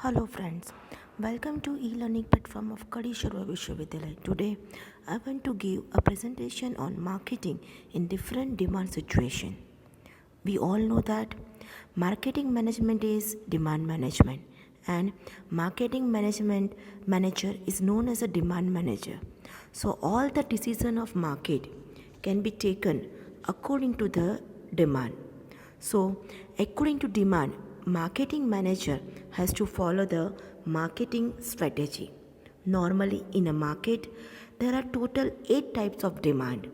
Hello friends, welcome to e-learning platform of Kadishwarwa Vishwavidyalaya. Today I want to give a presentation on marketing in different demand situation. We all know that marketing management is demand management and marketing management manager is known as a demand manager. So all the decision of market can be taken according to the demand. So, according to demand, marketing manager has to follow the marketing strategy. Normally, in a market, there are total 8 types of demand.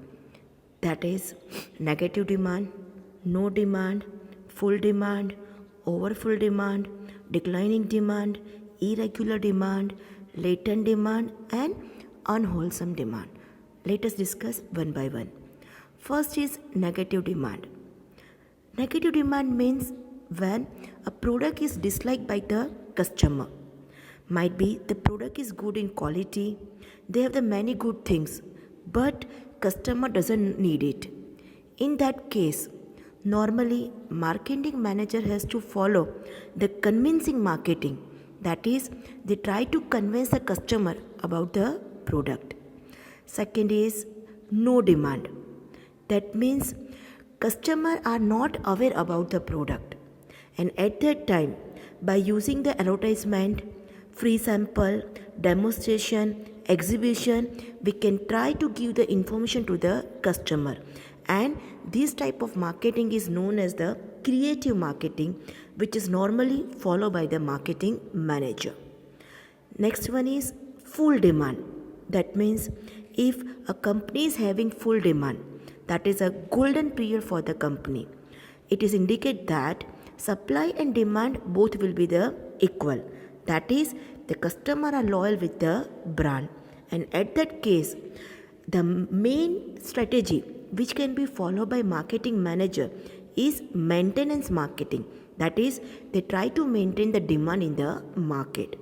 That is negative demand, no demand, full demand, overfull demand, declining demand, irregular demand, latent demand, and unwholesome demand. Let us discuss one by one. First is negative demand. Negative demand means when a product is disliked by the customer. Might be the product is good in quality, they have the many good things, but customer doesn't need it. In that case, normally marketing manager has to follow the convincing marketing. That is, they try to convince the customer about the product. Second is no demand. That means customers are not aware about the product, and at that time, by using the advertisement, free sample, demonstration, exhibition, we can try to give the information to the customer. And this type of marketing is known as the creative marketing, which is normally followed by the marketing manager. Next one is full demand. That means if a company is having full demand, that is a golden period for the company. It is indicate that supply and demand both will be the equal. That is, the customer are loyal with the brand. And at that case, the main strategy which can be followed by marketing manager is maintenance marketing. That is, they try to maintain the demand in the market.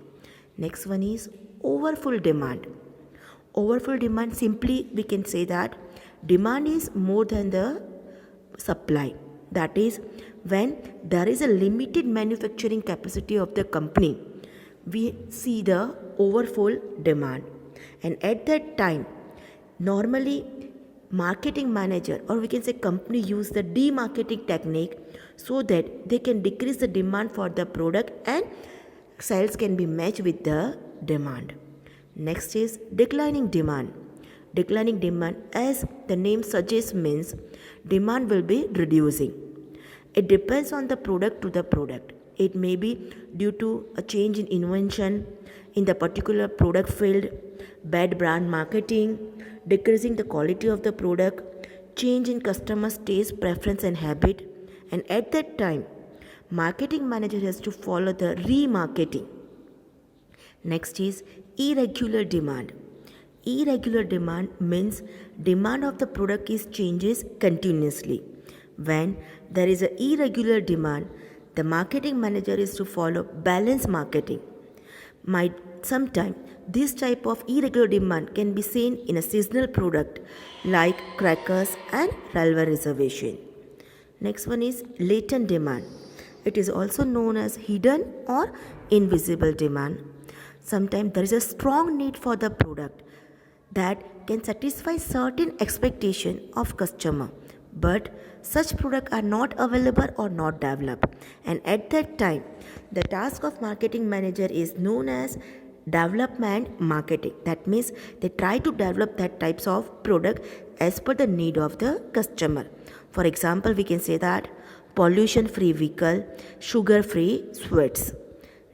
Next one is overfull demand. Overfull demand, simply we can say that demand is more than the supply. That is, when there is a limited manufacturing capacity of the company, we see the overfull demand. And at that time, normally marketing manager, or we can say company, use the demarketing technique so that they can decrease the demand for the product and sales can be matched with the demand. Next is declining demand. Declining demand, as the name suggests, means demand will be reducing. It depends on the product to the product. It may be due to a change in invention in the particular product field, bad brand marketing, decreasing the quality of the product, change in customers' taste, preference, and habit. And at that time, marketing manager has to follow the remarketing. Next is irregular demand. Irregular demand means demand of the product is changes continuously. When there is an irregular demand, the marketing manager is to follow balanced marketing. Might sometime this type of irregular demand can be seen in a seasonal product like crackers and railway reservation. Next one is latent demand. It is also known as hidden or invisible demand. Sometimes there is a strong need for the product that can satisfy certain expectation of customer, but such products are not available or not developed. And at that time, the task of marketing manager is known as development marketing. That means they try to develop that types of product as per the need of the customer. For example, we can say that pollution free vehicle, sugar free sweets.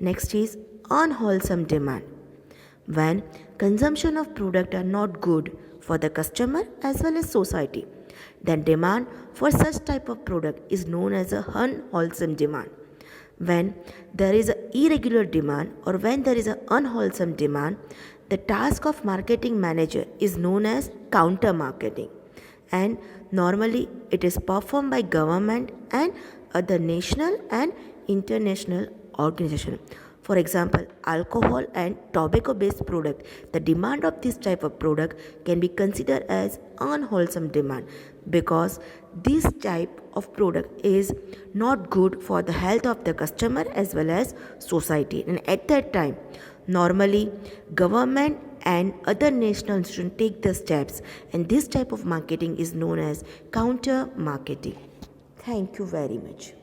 Next is unwholesome demand. When consumption of product are not good for the customer as well as society, then demand for such type of product is known as a unwholesome demand. When there is an irregular demand or when there is an unwholesome demand, the task of marketing manager is known as counter marketing, and normally it is performed by government and other national and international organization. For example, alcohol and tobacco based product, the demand of this type of product can be considered as unwholesome demand because this type of product is not good for the health of the customer as well as society. And at that time, normally government and other national institutions take the steps, and this type of marketing is known as counter marketing. Thank you very much.